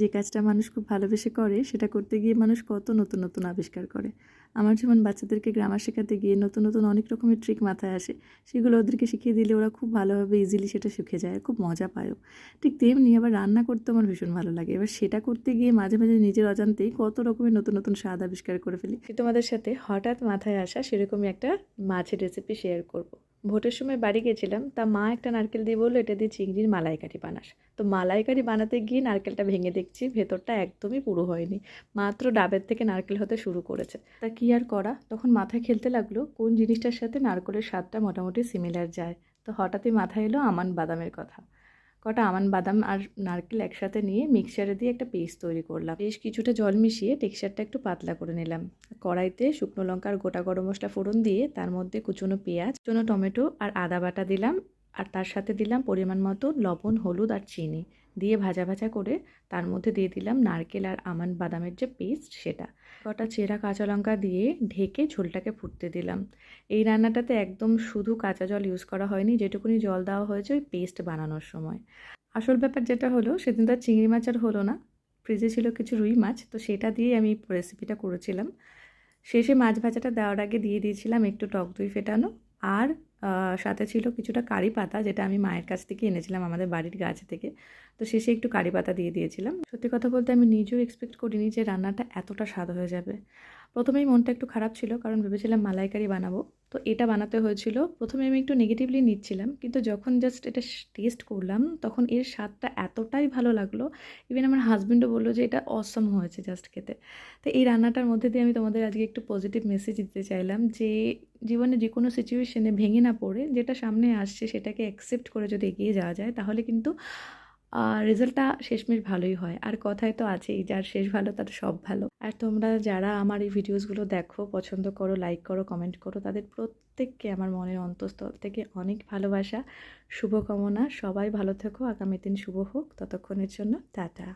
যে কাজটা মানুষ খুব ভালোবেসে করে সেটা করতে গিয়ে মানুষ কত নতুন নতুন আবিষ্কার করে। আমার যেমন বাচ্চাদেরকে গ্রামার শেখাতে গিয়ে নতুন নতুন অনেক রকমের ট্রিক মাথায় আসে, সেগুলো ওদেরকে শিখিয়ে দিলে ওরা খুব ভালোভাবে ইজিলি সেটা শিখে যায়, খুব মজা পায়ও। ঠিক তেমনি আবার রান্না করতে আমার ভীষণ ভালো লাগে। এবার সেটা করতে গিয়ে মাঝে মাঝে নিজের অজান্তেই কত রকমের নতুন নতুন স্বাদ আবিষ্কার করে ফেলি। তোমাদের সাথে হঠাৎ মাথায় আসা সেরকমই একটা মাছের রেসিপি শেয়ার করব। ভোটের সময় বাড়ি গেছিলাম, তা মা একটা নারকেল দিয়ে বললো এটা দিয়ে চিংড়ির মালাইকারি বানাস। তো মালাইকারি বানাতে গিয়ে নারকেলটা ভেঙে দেখছি ভেতরটা একদমই পুরো হয়নি, মাত্র ডাবের থেকে নারকেল হতে শুরু করেছে। তা কি আর করা, তখন মাথায় খেলতে লাগলো কোন জিনিসটার সাথে নারকেলের স্বাদটা মোটামুটি সিমিলার যায়। তো হঠাৎই মাথায় এলো আমান বাদামের কথা। কটা আমান বাদাম আর নারকেল একসাথে নিয়ে মিক্সচারে দিয়ে একটা পেস্ট তৈরি করলাম। বেশ কিছুটা জল মিশিয়ে টেক্সচারটা একটু পাতলা করে নিলাম। কড়াইতে শুকনো লঙ্কা আর গোটা গরম মশলা ফোড়ন দিয়ে তার মধ্যে কুচনো পেঁয়াজ, কুচনো টমেটো আর আদা বাটা দিলাম। আর তার সাথে দিলাম পরিমাণ মতো লবণ, হলুদ আর চিনি দিয়ে ভাজা ভাজা করে তার মধ্যে দিয়ে দিলাম নারকেল আর আমান বাদামের যে পেস্ট সেটা। কটা চেরা কাঁচা লঙ্কা দিয়ে ঢেকে ঝোলটাকে ফুটতে দিলাম। এই রান্নাটাতে একদম শুধু কাঁচা জল ইউজ করা হয়নি, যেটুকুনি জল দেওয়া হয়েছে ওই পেস্ট বানানোর সময়। আসল ব্যাপার যেটা হলো, সেদিন তার চিংড়ি মাছ আর হলো না, ফ্রিজে ছিল কিছু রুই মাছ, তো সেটা দিয়েই আমি রেসিপিটা করেছিলাম। শেষে মাছ ভাজাটা দেওয়ার আগে দিয়ে দিয়েছিলাম একটু টক দই ফেটানো, আর সাথে ছিল কিছুটা কারি পাতা, যেটা আমি মায়ের কাছ থেকে এনেছিলাম আমাদের বাড়ির গাছ থেকে। তো শেষে একটু কারি পাতা দিয়ে দিয়েছিলাম। সত্যি কথা বলতে আমি নিজেও এক্সপেক্ট করিনি যে রান্নাটা এতটা স্বাদ হয়ে যাবে। প্রথমেই মনটা একটু খারাপ ছিল, কারণ ভেবেছিলাম মালাইকারি বানাবো। তো এটা বানাতে হয়েছিল, প্রথমে আমি একটু নেগেটিভলি নিচ্ছিলাম, কিন্তু যখন জাস্ট এটা টেস্ট করলাম তখন এর স্বাদটা এতটাই ভালো লাগলো। ইভেন আমার হাজব্যান্ডও বললো যে এটা অসম হয়েছে জাস্ট খেতে। তো এই রান্নাটার মধ্যে দিয়ে আমি তোমাদের আজকে একটু পজিটিভ মেসেজ দিতে চাইলাম যে জীবনে যে কোনো সিচুয়েশনে ভেঙে না পড়ে যেটা সামনে আসছে সেটাকে অ্যাকসেপ্ট করে যদি এগিয়ে যাওয়া যায়, তাহলে কিন্তু রেজাল্টটা শেষমেশ ভালোই হয়। আর কথায় তো আছেই, যার শেষ ভালো তার সব ভালো। আর তোমরা যারা আমার এই ভিডিওসগুলো দেখো, পছন্দ করো, লাইক করো, কমেন্ট করো, তাদের প্রত্যেককে আমার মনের অন্তঃস্থল থেকে অনেক ভালোবাসা, শুভকামনা। সবাই ভালো থেকো, আগামী দিন শুভ হোক। ততক্ষণের জন্য টাটা।